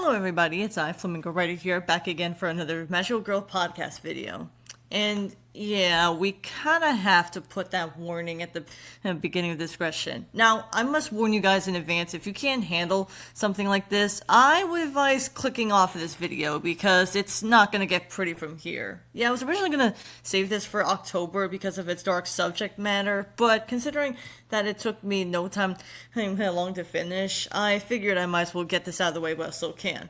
Hello everybody, it's I, Flamingo Writer here, back again for another Magical Girl podcast video. And yeah, we kind of have to put that warning at the beginning of discretion. Now, I must warn you guys in advance, if you can't handle something like this, I would advise clicking off of this video because it's not going to get pretty from here. Yeah, I was originally going to save this for October because of its dark subject matter, but considering that it took me no time long to finish, I figured I might as well get this out of the way while I still can.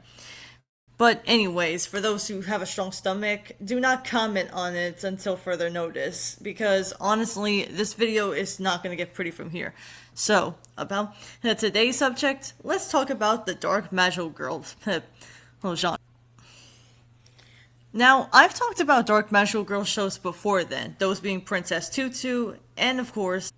But anyways, for those who have a strong stomach, do not comment on it until further notice, because honestly, this video is not going to get pretty from here. So, about today's subject, let's talk about the Dark Magical Girl genre. Now, I've talked about Dark Magical Girl shows before then, those being Princess Tutu, and of course,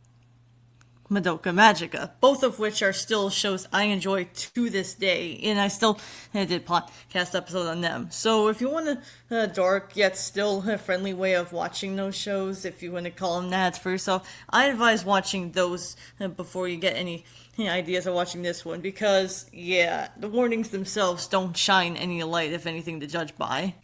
Madoka Magica, both of which are still shows I enjoy to this day, and I still did podcast episodes on them. So if you want a dark yet still a friendly way of watching those shows, if you want to call them that for yourself, I advise watching those before you get any ideas of watching this one, because yeah, the warnings themselves don't shine any light, if anything, to judge by.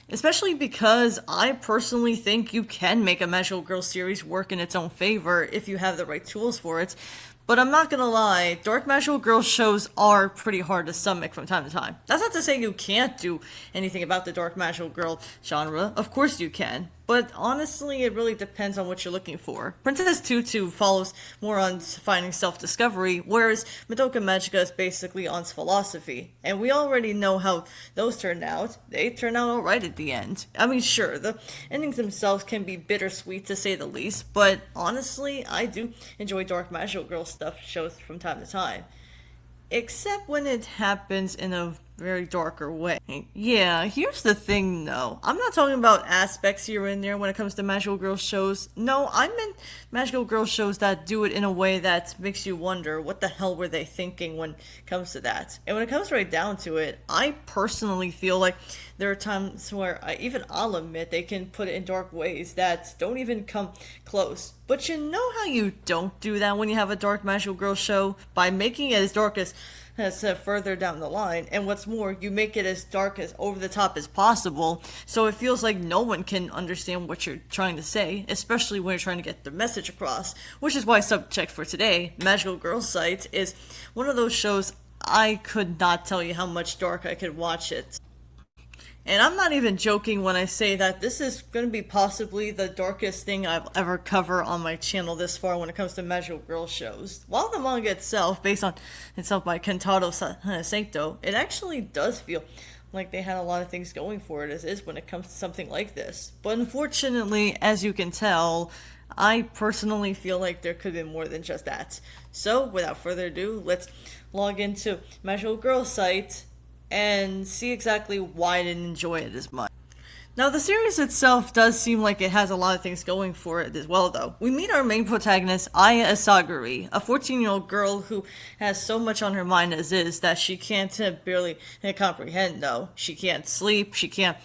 Especially because I personally think you can make a Magical Girl series work in its own favor if you have the right tools for it. But I'm not gonna lie, Dark Magical Girl shows are pretty hard to stomach from time to time. That's not to say you can't do anything about the Dark Magical Girl genre. Of course you can. But honestly, it really depends on what you're looking for. Princess Tutu follows more on finding self-discovery, whereas Madoka Magica is basically on philosophy. And we already know how those turned out. They turn out alright at the end. I mean, sure, the endings themselves can be bittersweet to say the least, but honestly, I do enjoy Dark Magical Girl stuff shows from time to time. Except when it happens in a very darker way. Yeah, here's the thing though. I'm not talking about aspects here and there when it comes to Magical Girl shows. No, I meant Magical Girl shows that do it in a way that makes you wonder what the hell were they thinking when it comes to that. And when it comes right down to it, I personally feel like there are times where I'll admit they can put it in dark ways that don't even come close. But you know how you don't do that when you have a Dark Magical Girl show? By making it as dark as further down the line, and what's more, you make it as dark as over the top as possible, so it feels like no one can understand what you're trying to say, especially when you're trying to get the message across, which is why subject for today, Magical Girl Site, is one of those shows I could not tell you how much dark I could watch it. And I'm not even joking when I say that this is going to be possibly the darkest thing I've ever covered on my channel this far when it comes to Magical Girl shows. While the manga itself, based on itself by Kentaro Saito, it actually does feel like they had a lot of things going for it as is when it comes to something like this. But unfortunately, as you can tell, I personally feel like there could be more than just that. So, without further ado, let's log into Magical Girl Site and see exactly why I didn't enjoy it as much. Now, the series itself does seem like it has a lot of things going for it as well, though. We meet our main protagonist, Aya Asagari, a 14-year-old girl who has so much on her mind as is that she can't barely comprehend, though. She can't sleep, she can't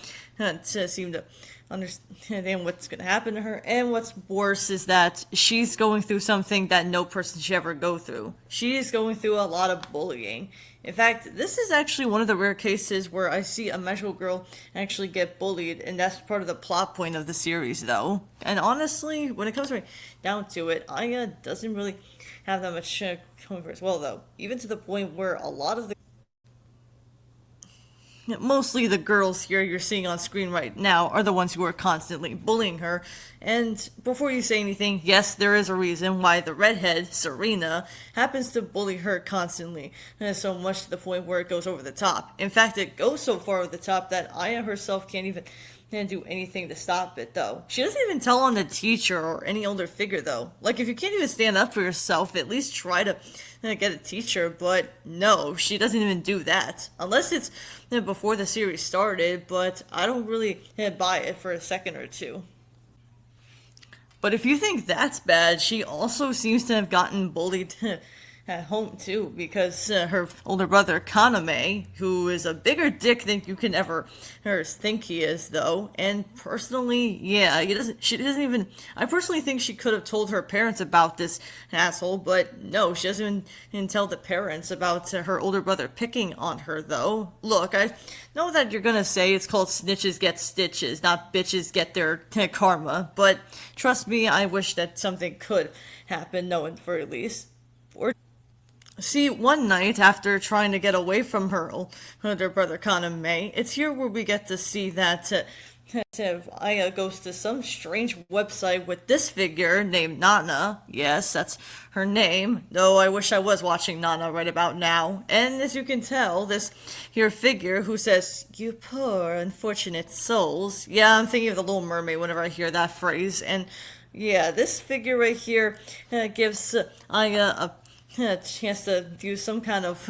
seem to understand what's going to happen to her, and what's worse is that she's going through something that no person should ever go through. She is going through a lot of bullying. In fact, this is actually one of the rare cases where I see a magical girl actually get bullied, and that's part of the plot point of the series, though. And honestly, when it comes right down to it, Aya doesn't really have that much going for as well, though. Even to the point where a lot of the mostly the girls here you're seeing on screen right now are the ones who are constantly bullying her. And before you say anything, yes, there is a reason why the redhead, Serena, happens to bully her constantly, so much to the point where it goes over the top. In fact, it goes so far over the top that Aya herself can't even do anything to stop it, though. She doesn't even tell on the teacher or any older figure, though. Like, if you can't even stand up for yourself, at least try to get a teacher, but no, she doesn't even do that. Unless it's before the series started, but I don't really buy it for a second or two. But if you think that's bad, she also seems to have gotten bullied at home too, because her older brother Kaname, who is a bigger dick than you can ever think he is, though. And personally, yeah, he doesn't. She doesn't even. I personally think she could have told her parents about this asshole, but no, she doesn't even tell the parents about her older brother picking on her. Though, look, I know that you're gonna say it's called snitches get stitches, not bitches get their karma, but trust me, I wish that something could happen, no, at the very least. Or see, one night after trying to get away from her older brother Kaname, it's here where we get to see that Aya goes to some strange website with this figure named Nana. Yes, that's her name, though I wish I was watching Nana right about now. And as you can tell, this here figure who says, "You poor, unfortunate souls." Yeah, I'm thinking of the Little Mermaid whenever I hear that phrase. And yeah, this figure right here gives Aya a chance to use some kind of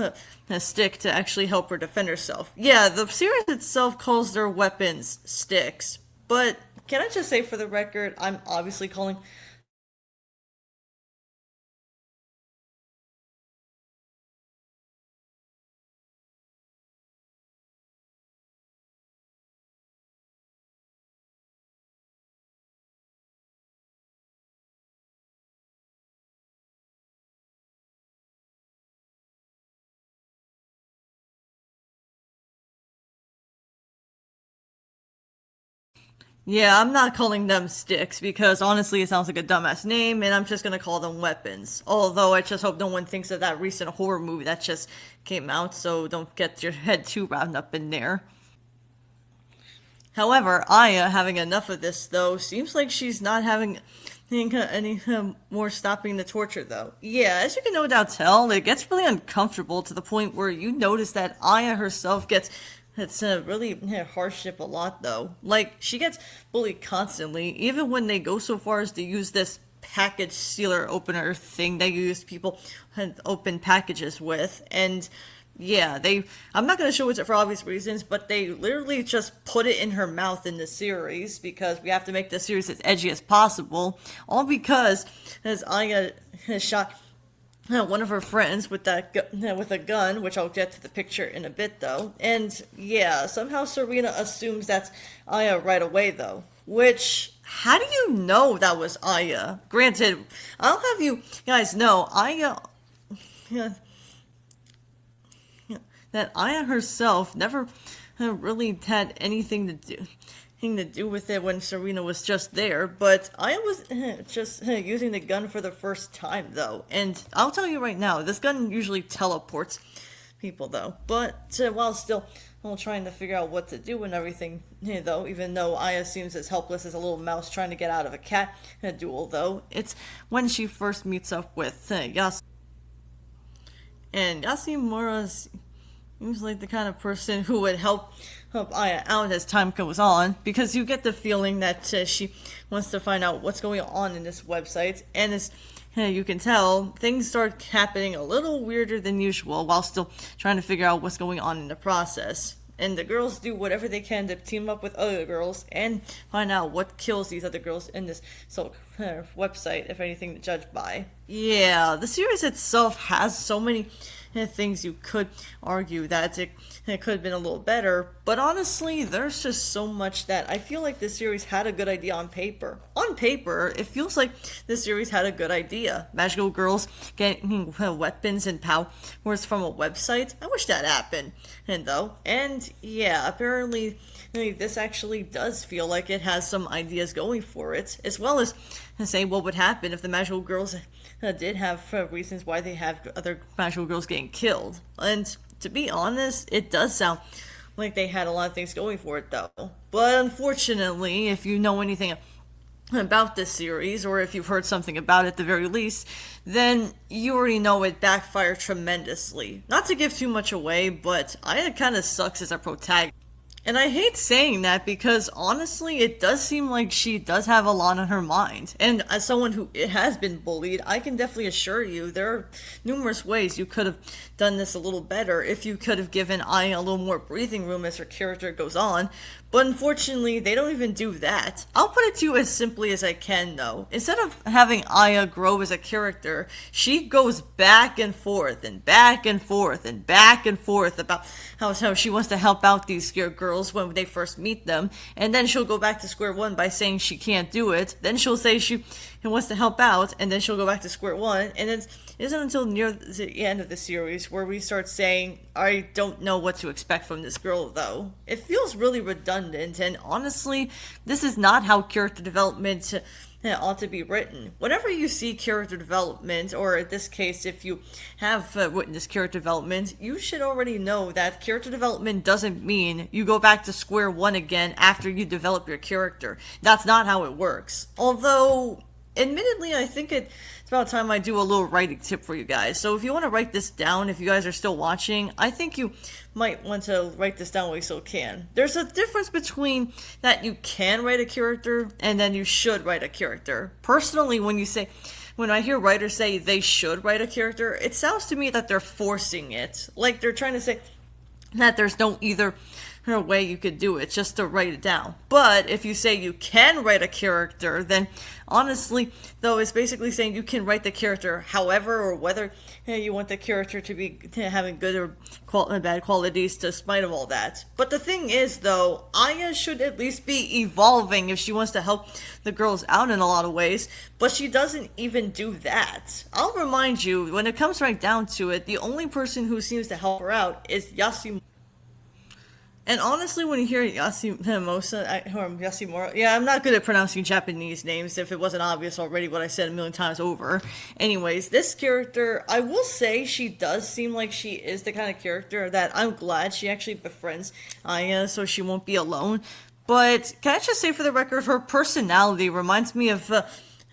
a stick to actually help her defend herself. Yeah, the series itself calls their weapons sticks, but can I just say for the record, I'm obviously calling. Yeah, I'm not calling them sticks because honestly it sounds like a dumbass name and I'm just gonna call them weapons. Although I just hope no one thinks of that recent horror movie that just came out, so don't get your head too wound up in there. However, Aya, having enough of this, though, seems like she's not having any more stopping the torture, though. Yeah, as you can no doubt tell, it gets really uncomfortable to the point where you notice that Aya herself gets. It's really hardship a lot, though. Like, she gets bullied constantly, even when they go so far as to use this package sealer opener thing that you use people open packages with. And yeah, I'm not going to show it for obvious reasons, but they literally just put it in her mouth in the series because we have to make the series as edgy as possible. All because as Aya has shot one of her friends with with a gun, which I'll get to the picture in a bit though. And yeah, somehow Serena assumes that's Aya right away though. Which, how do you know that was Aya? Granted, I'll have you guys know Aya. Yeah, that Aya herself never really had anything to do with it when Serena was just there, but Aya was just using the gun for the first time though. And I'll tell you right now, this gun usually teleports people though. But while still trying to figure out what to do and everything though, even though Aya seems as helpless as a little mouse trying to get out of a cat duel though, it's when she first meets up with Yas. And Yasimura seems like the kind of person who would help Aya out as time goes on, because you get the feeling that she wants to find out what's going on in this website, and as you can tell, things start happening a little weirder than usual while still trying to figure out what's going on in the process. And the girls do whatever they can to team up with other girls and find out what kills these other girls in this website, if anything to judge by. Yeah, the series itself has so many things you could argue that it could have been a little better, but honestly, there's just so much that I feel like this series had a good idea on paper. On paper, it feels like this series had a good idea. Magical girls getting weapons and powers from a website. I wish that happened. And yeah, apparently this actually does feel like it has some ideas going for it, as well as say what would happen if the magical girls did have reasons why they have other magical girls getting killed. And to be honest, it does sound like they had a lot of things going for it, though. But unfortunately, if you know anything about this series, or if you've heard something about it at the very least, then you already know it backfired tremendously. Not to give too much away, but Aya kind of sucks as a protagonist. And I hate saying that because honestly, it does seem like she does have a lot on her mind. And as someone who has been bullied, I can definitely assure you there are numerous ways you could have done this a little better if you could have given Aya a little more breathing room as her character goes on. But unfortunately, they don't even do that. I'll put it to you as simply as I can, though. Instead of having Aya grow as a character, she goes back and forth and back and forth and back and forth about how she wants to help out these girls when they first meet them, and then she'll go back to square one by saying she can't do it. Then she'll say she wants to help out, and then she'll go back to square one, and it isn't until near the end of the series where we start saying, I don't know what to expect from this girl, though. It feels really redundant, and honestly, this is not how character development ought to be written. Whenever you see character development, or in this case, if you have witnessed character development, you should already know that character development doesn't mean you go back to square one again after you develop your character. That's not how it works. Although, admittedly, I think it's about time I do a little writing tip for you guys. So if you want to write this down, if you guys are still watching, I think you might want to write this down while you still can. There's a difference between that you can write a character and then you should write a character. Personally, when I hear writers say they should write a character, it sounds to me that they're forcing it. Like they're trying to say that there's no either way you could do it, just to write it down. But if you say you can write a character, then honestly, though, it's basically saying you can write the character however or whether you want the character to be having good or bad qualities despite of all that. But the thing is, though, Aya should at least be evolving if she wants to help the girls out in a lot of ways, but she doesn't even do that. I'll remind you, when it comes right down to it, the only person who seems to help her out is Yasumura. And honestly, when you hear Yasimura, yeah, I'm not good at pronouncing Japanese names if it wasn't obvious already what I said a million times over. Anyways, this character, I will say she does seem like she is the kind of character that I'm glad she actually befriends Aya so she won't be alone. But can I just say for the record, her personality reminds me of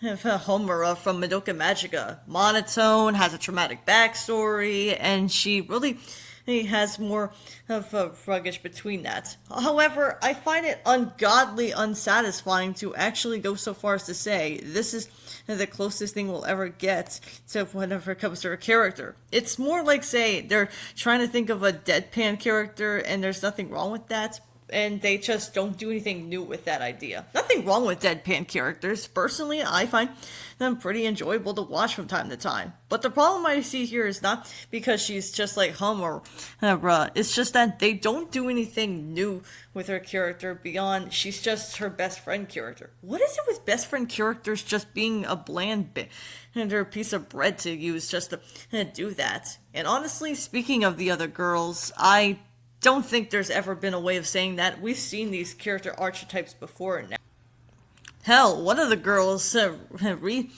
Homura from Madoka Magica. Monotone, has a traumatic backstory, and she really he has more of a ruggish between that. However, I find it ungodly unsatisfying to actually go so far as to say this is the closest thing we'll ever get to whenever it comes to a character. It's more like, say, they're trying to think of a deadpan character, and there's nothing wrong with that, and they just don't do anything new with that idea. Nothing wrong with deadpan characters. Personally, I find them pretty enjoyable to watch from time to time. But the problem I see here is not because she's just like Homer. It's just that they don't do anything new with her character beyond she's just her best friend character. What is it with best friend characters just being a bland bit and her piece of bread to use just to do that? And honestly, speaking of the other girls, I don't think there's ever been a way of saying that. We've seen these character archetypes before now. Hell, one of the girls, Rina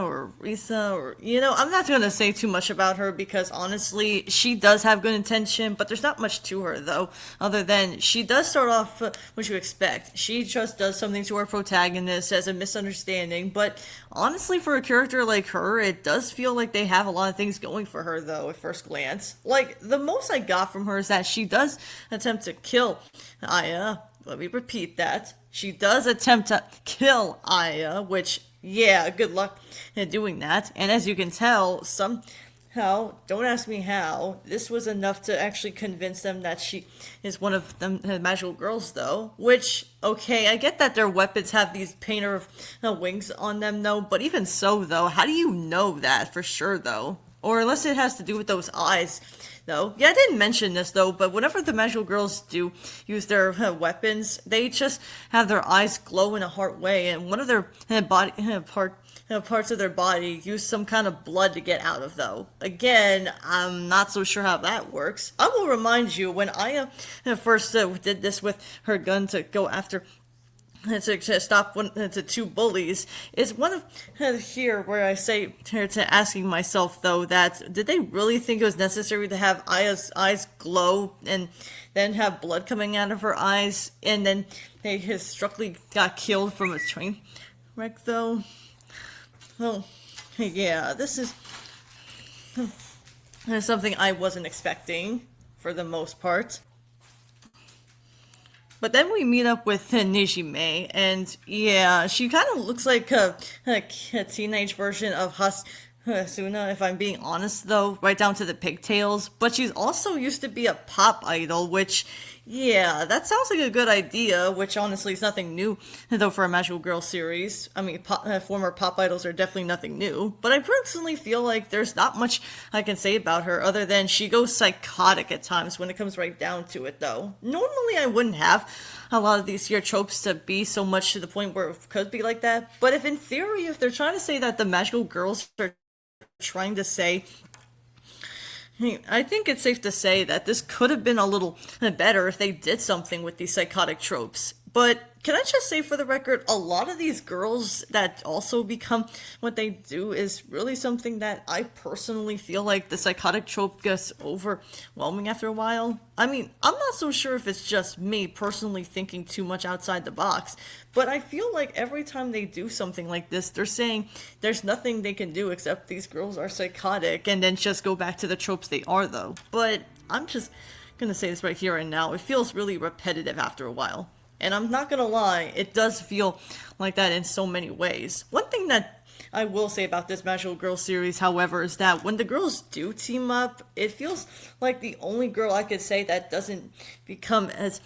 or Risa, or, I'm not going to say too much about her because honestly, she does have good intention, but there's not much to her though, other than she does start off what you expect. She just does something to her protagonist as a misunderstanding, but honestly, for a character like her, it does feel like they have a lot of things going for her though, at first glance. Like, the most I got from her is that she does attempt to kill Aya. Let me repeat that. She does attempt to kill Aya, which, yeah, good luck in doing that. And as you can tell, somehow, don't ask me how, this was enough to actually convince them that she is one of the magical girls, though. Which, okay, I get that their weapons have these painter wings on them, though. But even so, though, how do you know that for sure, though? Or unless it has to do with those eyes, though. Yeah, I didn't mention this, though, but whenever the magical girls do use their weapons, they just have their eyes glow in a heart way, and one of their parts of their body use some kind of blood to get out of, though. Again, I'm not so sure how that works. I will remind you, when Aya first did this with her gun to go after to stop the two bullies, is one of here where I say to asking myself though that did they really think it was necessary to have Aya's eyes glow and then have blood coming out of her eyes and then they struckly got killed from a train wreck though? Oh, yeah, this is something I wasn't expecting for the most part. But then we meet up with Nijime, and yeah, she kind of looks like a teenage version of Hasuna, if I'm being honest, though, right down to the pigtails. But she's also used to be a pop idol, which, yeah, that sounds like a good idea, which honestly is nothing new, though, for a Magical Girl series. I mean, former pop idols are definitely nothing new. But I personally feel like there's not much I can say about her other than she goes psychotic at times when it comes right down to it, though. Normally, I wouldn't have a lot of these here tropes to be so much to the point where it could be like that. But if in theory, if they're trying to say that the Magical Girls are trying to say, I think it's safe to say that this could have been a little better if they did something with these psychotic tropes. But can I just say for the record, a lot of these girls that also become what they do is really something that I personally feel like the psychotic trope gets overwhelming after a while. I mean, I'm not so sure if it's just me personally thinking too much outside the box, but I feel like every time they do something like this, they're saying there's nothing they can do except these girls are psychotic and then just go back to the tropes they are, though. But I'm just gonna say this right here and now. It feels really repetitive after a while. And I'm not gonna lie, it does feel like that in so many ways. One thing that I will say about this Magical Girl series, however, is that when the girls do team up, it feels like the only girl I could say that doesn't become as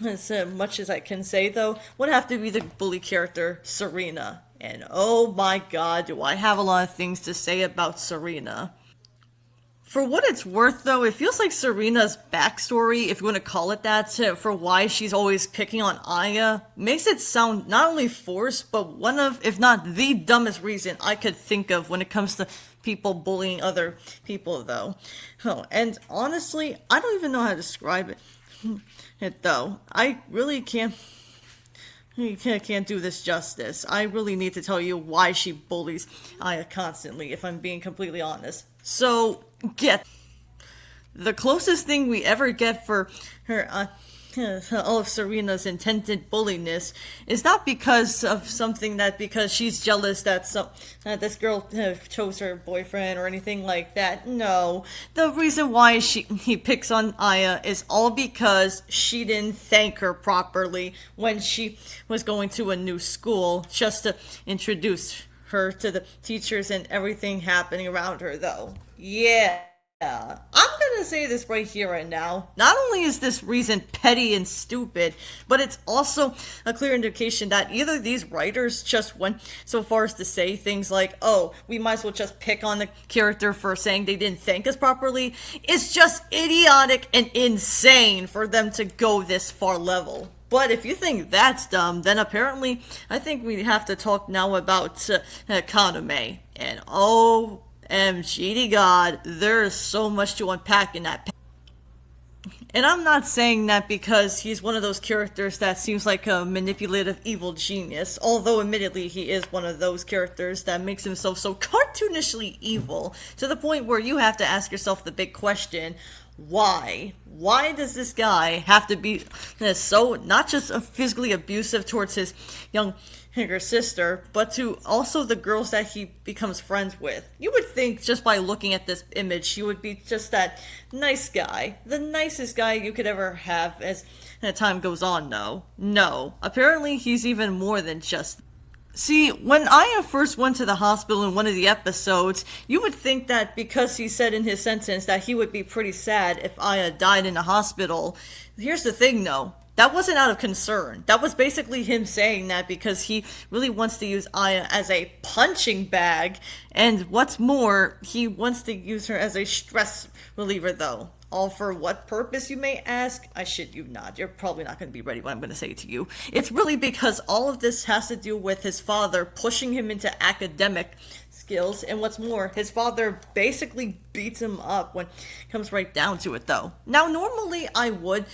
much as I can say, though, would have to be the bully character, Serena. And oh my god, do I have a lot of things to say about Serena. For what it's worth, though, it feels like Serena's backstory, if you want to call it that, for why she's always picking on Aya, makes it sound not only forced, but one of, if not the dumbest reason I could think of when it comes to people bullying other people, though. Oh, and honestly, I don't even know how to describe it though. I really can't. You can't do this justice. I really need to tell you why she bullies Aya constantly, if I'm being completely honest. So, get the closest thing we ever get for her, all of Serena's intended bulliness is not because of something that because she's jealous that this girl chose her boyfriend or anything like that. No, the reason why he picks on Aya is all because she didn't thank her properly when she was going to a new school just to introduce her to the teachers and everything happening around her, though. Yeah. I'm gonna say this right here and now. Not only is this reason petty and stupid, but it's also a clear indication that either these writers just went so far as to say things like, oh, we might as well just pick on the character for saying they didn't thank us properly. It's just idiotic and insane for them to go this far level. But if you think that's dumb, then apparently I think we have to talk now about Kaname. And oh, MGD God, there's so much to unpack in that. And I'm not saying that because he's one of those characters that seems like a manipulative evil genius, although admittedly he is one of those characters that makes himself so cartoonishly evil, to the point where you have to ask yourself the big question, why? Why does this guy have to be so, not just physically abusive towards his younger sister, but to also the girls that he becomes friends with? You would think just by looking at this image, he would be just that nice guy. The nicest guy you could ever have as time goes on, though. No. Apparently he's even more than just. See, when Aya first went to the hospital in one of the episodes, you would think that because he said in his sentence that he would be pretty sad if Aya died in the hospital. Here's the thing, though. That wasn't out of concern. That was basically him saying that because he really wants to use Aya as a punching bag. And what's more, he wants to use her as a stress reliever, though. All for what purpose, you may ask? I shit you not. You're probably not going to be ready what I'm going to say to you. It's really because all of this has to do with his father pushing him into academic skills, and what's more, his father basically beats him up when it comes right down to it, though. Now, normally I would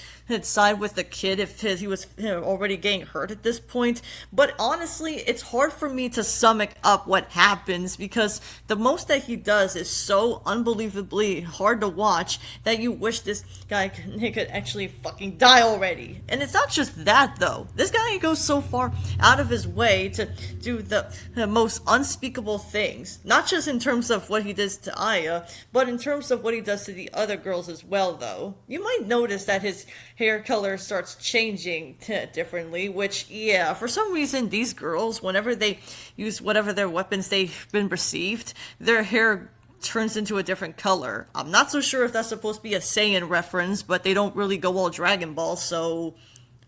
side with the kid if he was already getting hurt at this point, but honestly, it's hard for me to stomach up what happens because the most that he does is so unbelievably hard to watch that you wish this guy could actually fucking die already. And it's not just that, though. This guy goes so far out of his way to do the most unspeakable thing things. Not just in terms of what he does to Aya, but in terms of what he does to the other girls as well, though. You might notice that his hair color starts changing differently, which, yeah, for some reason, these girls, whenever they use whatever their weapons they've been received, their hair turns into a different color. I'm not so sure if that's supposed to be a Saiyan reference, but they don't really go all Dragon Ball, so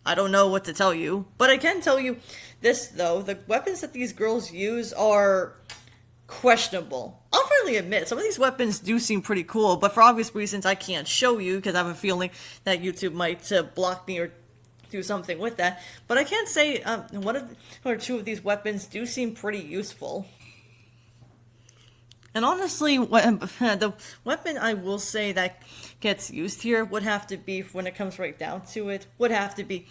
I don't know what to tell you. But I can tell you this, though. The weapons that these girls use are questionable. I'll freely admit, some of these weapons do seem pretty cool, but for obvious reasons I can't show you because I have a feeling that YouTube might block me or do something with that. But I can say one or two of these weapons do seem pretty useful. And honestly, the weapon I will say that gets used here would have to be, when it comes right down to it, would have to be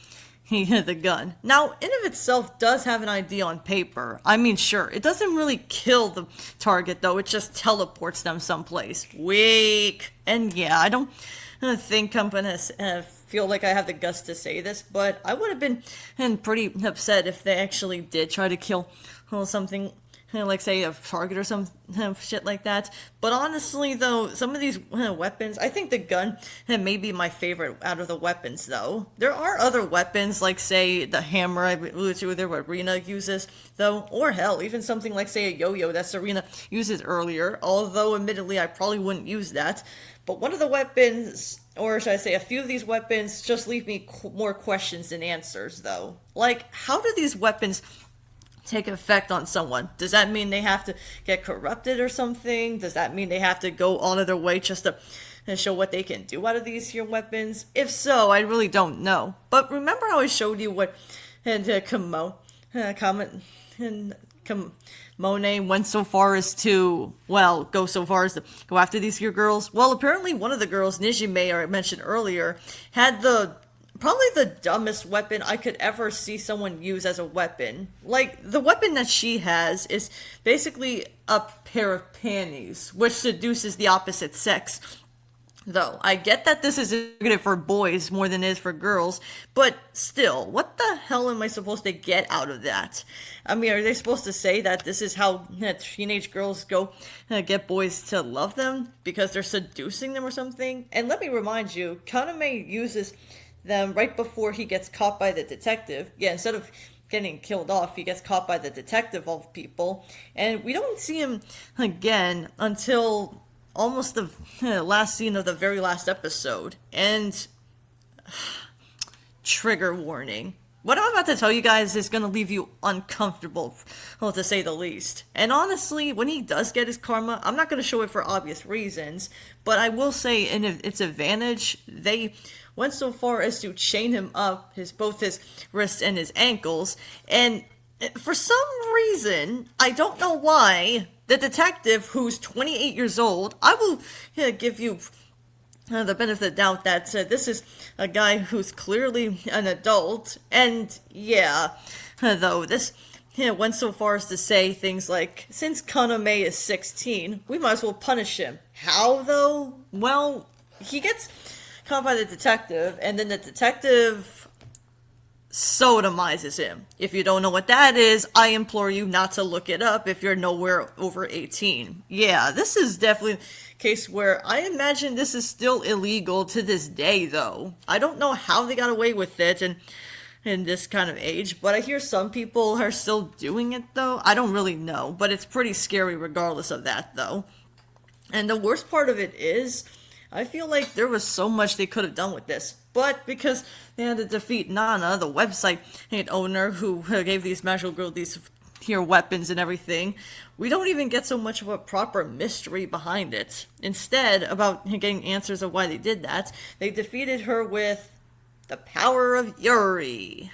the gun. Now, in of itself does have an idea on paper. I mean, sure, it doesn't really kill the target, though. It just teleports them someplace. Weak. And yeah, I don't think I'm gonna feel like I have the guts to say this, but I would have been pretty upset if they actually did try to kill something like, say, a target or some shit like that. But honestly, though, some of these weapons, I think the gun may be my favorite out of the weapons, though. There are other weapons, like, say, the hammer I alluded to there, what Rina uses, though. Or, hell, even something like, say, a yo-yo that Serena uses earlier. Although, admittedly, I probably wouldn't use that. But one of the weapons, or should I say a few of these weapons, just leave me more questions than answers, though. Like, how do these weapons take effect on someone? Does that mean they have to get corrupted or something? Does that mean they have to go all of their way just to show what they can do out of these here weapons? If so, I really don't know. But remember how I showed you what Kamone went so far as to, well, go so far as to go after these here girls? Well, apparently one of the girls, Nijime, I mentioned earlier, had probably the dumbest weapon I could ever see someone use as a weapon. Like, the weapon that she has is basically a pair of panties, which seduces the opposite sex. Though, I get that this is targeted for boys more than it is for girls, but still, what the hell am I supposed to get out of that? I mean, are they supposed to say that this is how teenage girls go get boys to love them? Because they're seducing them or something? And let me remind you, Kaname uses them right before he gets caught by the detective. Yeah, instead of getting killed off, he gets caught by the detective of people. And we don't see him again until almost the last scene of the very last episode. And trigger warning. What I'm about to tell you guys is going to leave you uncomfortable, well, to say the least. And honestly, when he does get his karma, I'm not going to show it for obvious reasons, but I will say in its advantage, they went so far as to chain him up, both his wrists and his ankles, and for some reason, I don't know why, the detective, who's 28 years old, I will give you the benefit of the doubt that this is a guy who's clearly an adult, and yeah, though this went so far as to say things like, since Kaname is 16, we might as well punish him. How, though? Well, he gets caught by the detective, and then the detective sodomizes him. If you don't know what that is, I implore you not to look it up if you're nowhere over 18. Yeah, this is definitely a case where I imagine this is still illegal to this day, though. I don't know how they got away with it in this kind of age, but I hear some people are still doing it, though. I don't really know, but it's pretty scary regardless of that, though. And the worst part of it is, I feel like there was so much they could have done with this. But because they had to defeat Nana, the website owner who gave these magical girls these here weapons and everything, we don't even get so much of a proper mystery behind it. Instead, about getting answers of why they did that, they defeated her with the power of Yuri.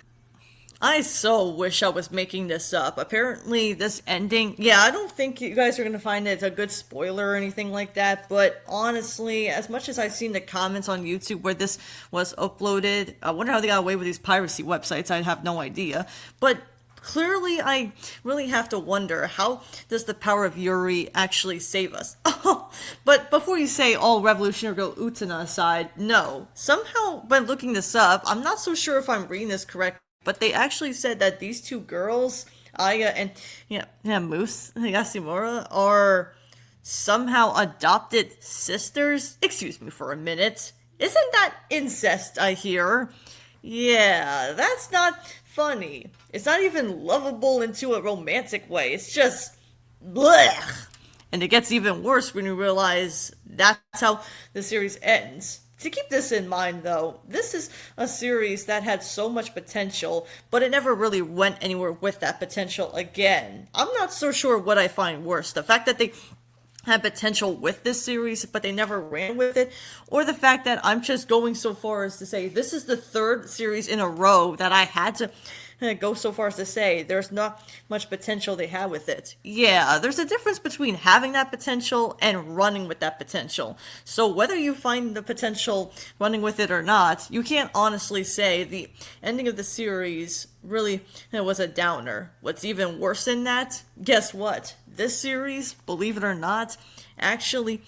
I so wish I was making this up. Apparently, this ending... Yeah, I don't think you guys are going to find it a good spoiler or anything like that, but honestly, as much as I've seen the comments on YouTube where this was uploaded, I wonder how they got away with these piracy websites, I have no idea. But clearly, I really have to wonder, how does the power of Yuri actually save us? But before you say all Revolutionary Girl Utena aside, no. Somehow, by looking this up, I'm not so sure if I'm reading this correctly, but they actually said that these two girls, Aya and Moose Yashimura are somehow adopted sisters? Excuse me for a minute. Isn't that incest, I hear? Yeah, that's not funny. It's not even lovable into a romantic way. It's just blech. And it gets even worse when you realize that's how the series ends. To keep this in mind, though, this is a series that had so much potential, but it never really went anywhere with that potential again. I'm not so sure what I find worse. The fact that they had potential with this series, but they never ran with it, or the fact that I'm just going so far as to say this is the third series in a row that I had to go so far as to say there's not much potential they had with it. Yeah, there's a difference between having that potential and running with that potential. So whether you find the potential running with it or not, you can't honestly say the ending of the series really was a downer. What's even worse than that, guess what? This series, believe it or not, actually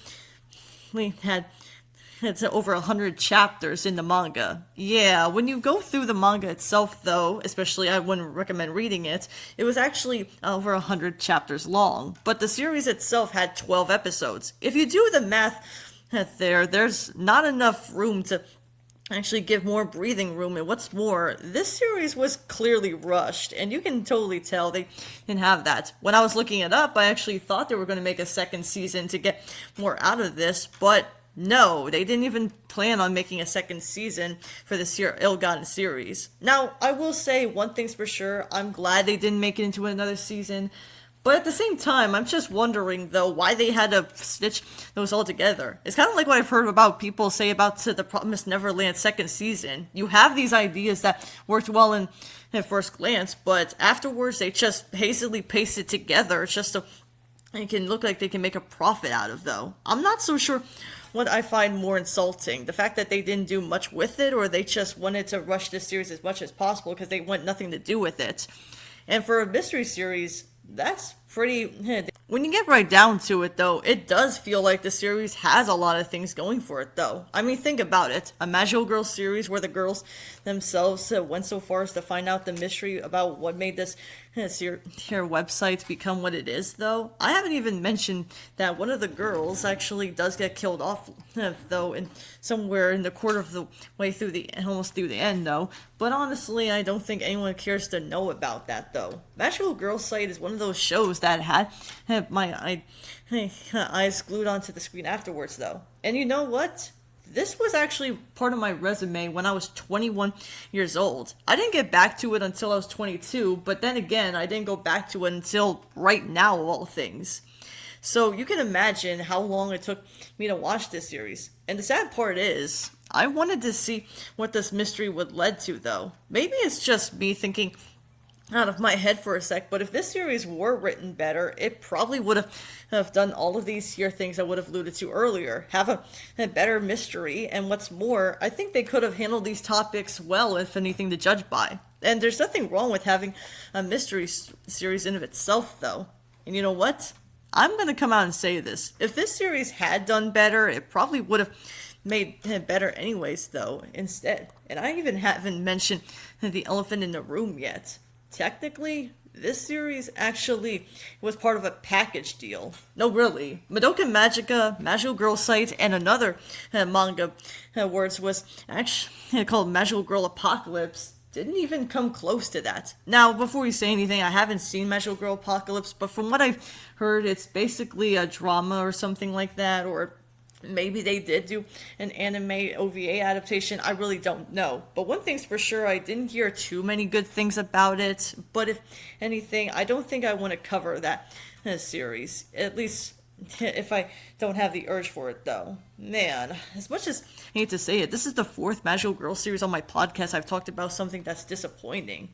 had it's over 100 chapters in the manga. Yeah, when you go through the manga itself, though, especially I wouldn't recommend reading it, it was actually over 100 chapters long. But the series itself had 12 episodes. If you do the math there's not enough room to actually give more breathing room. And what's more, this series was clearly rushed, and you can totally tell they didn't have that. When I was looking it up, I actually thought they were going to make a second season to get more out of this, but no, they didn't even plan on making a second season for this ill-gotten series. Now, I will say one thing's for sure, I'm glad they didn't make it into another season. But at the same time, I'm just wondering, though, why they had to stitch those all together. It's kind of like what I've heard about people say about the Promised Neverland second season. You have these ideas that worked well at first glance, but afterwards they just hastily paste it together just so it can look like they can make a profit out of, though. I'm not so sure what I find more insulting. The fact that they didn't do much with it, or they just wanted to rush this series as much as possible because they want nothing to do with it. And for a mystery series, that's pretty... When you get right down to it, though, it does feel like the series has a lot of things going for it, though. I mean, think about it. A Magical Girl series where the girls themselves went so far as to find out the mystery about what made this website become what it is, though. I haven't even mentioned that one of the girls actually does get killed off, though, in somewhere in the quarter of the way through almost through the end, though. But honestly, I don't think anyone cares to know about that, though. Magical Girl Site is one of those shows that had my eyes glued onto the screen afterwards, though. And you know what? This was actually part of my resume when I was 21 years old. I didn't get back to it until I was 22, but then again, I didn't go back to it until right now, of all things. So you can imagine how long it took me to watch this series. And the sad part is, I wanted to see what this mystery would lead to, though. Maybe it's just me thinking out of my head for a sec, but if this series were written better, it probably would have done all of these here things I would have alluded to earlier. Have a better mystery, and what's more, I think they could have handled these topics well, if anything to judge by. And there's nothing wrong with having a mystery series in of itself, though. And you know what? I'm going to come out and say this. If this series had done better, it probably would have made it better anyways, though, instead. And I even haven't mentioned the elephant in the room yet. Technically, this series actually was part of a package deal. No, really. Madoka Magica, Magical Girl Site, and another manga words was actually called Magical Girl Apocalypse. Didn't even come close to that. Now, before you say anything, I haven't seen Magical Girl Apocalypse, but from what I've heard, it's basically a drama or something like that, or maybe they did do an anime OVA adaptation. I really don't know. But one thing's for sure, I didn't hear too many good things about it. But if anything, I don't think I want to cover that series. At least if I don't have the urge for it, though. Man, as much as I hate to say it, this is the fourth Magical Girl series on my podcast I've talked about something that's disappointing.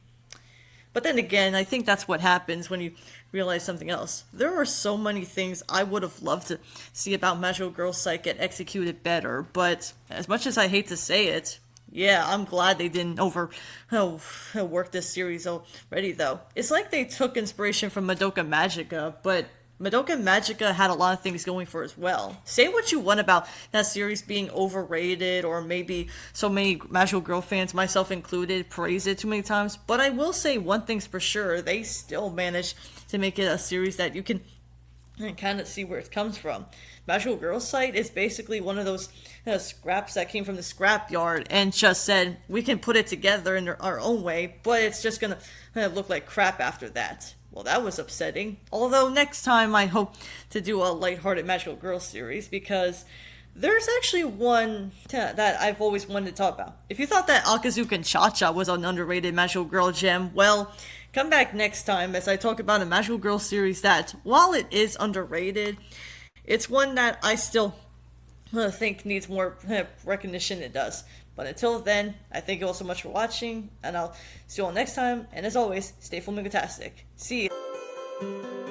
But then again, I think that's what happens when you realize something else. There are so many things I would have loved to see about Magical Girl Site get executed better, but as much as I hate to say it, yeah, I'm glad they didn't work this series already, though. It's like they took inspiration from Madoka Magica, but Madoka Magica had a lot of things going for it as well. Say what you want about that series being overrated, or maybe so many Magical Girl fans, myself included, praise it too many times, but I will say one thing's for sure, they still managed to make it a series that you can kind of see where it comes from. Magical Girl site is basically one of those scraps that came from the scrapyard and just said, we can put it together in our own way, but it's just gonna look like crap after that. Well, that was upsetting. Although next time I hope to do a lighthearted Magical Girl series, because there's actually one that I've always wanted to talk about. If you thought that Akazuka Cha-Cha was an underrated Magical Girl gem, well, come back next time as I talk about a Magical Girl series that, while it is underrated, it's one that I still think needs more recognition than it does. But until then, I thank you all so much for watching, and I'll see you all next time. And as always, stay flamingotastic. See you.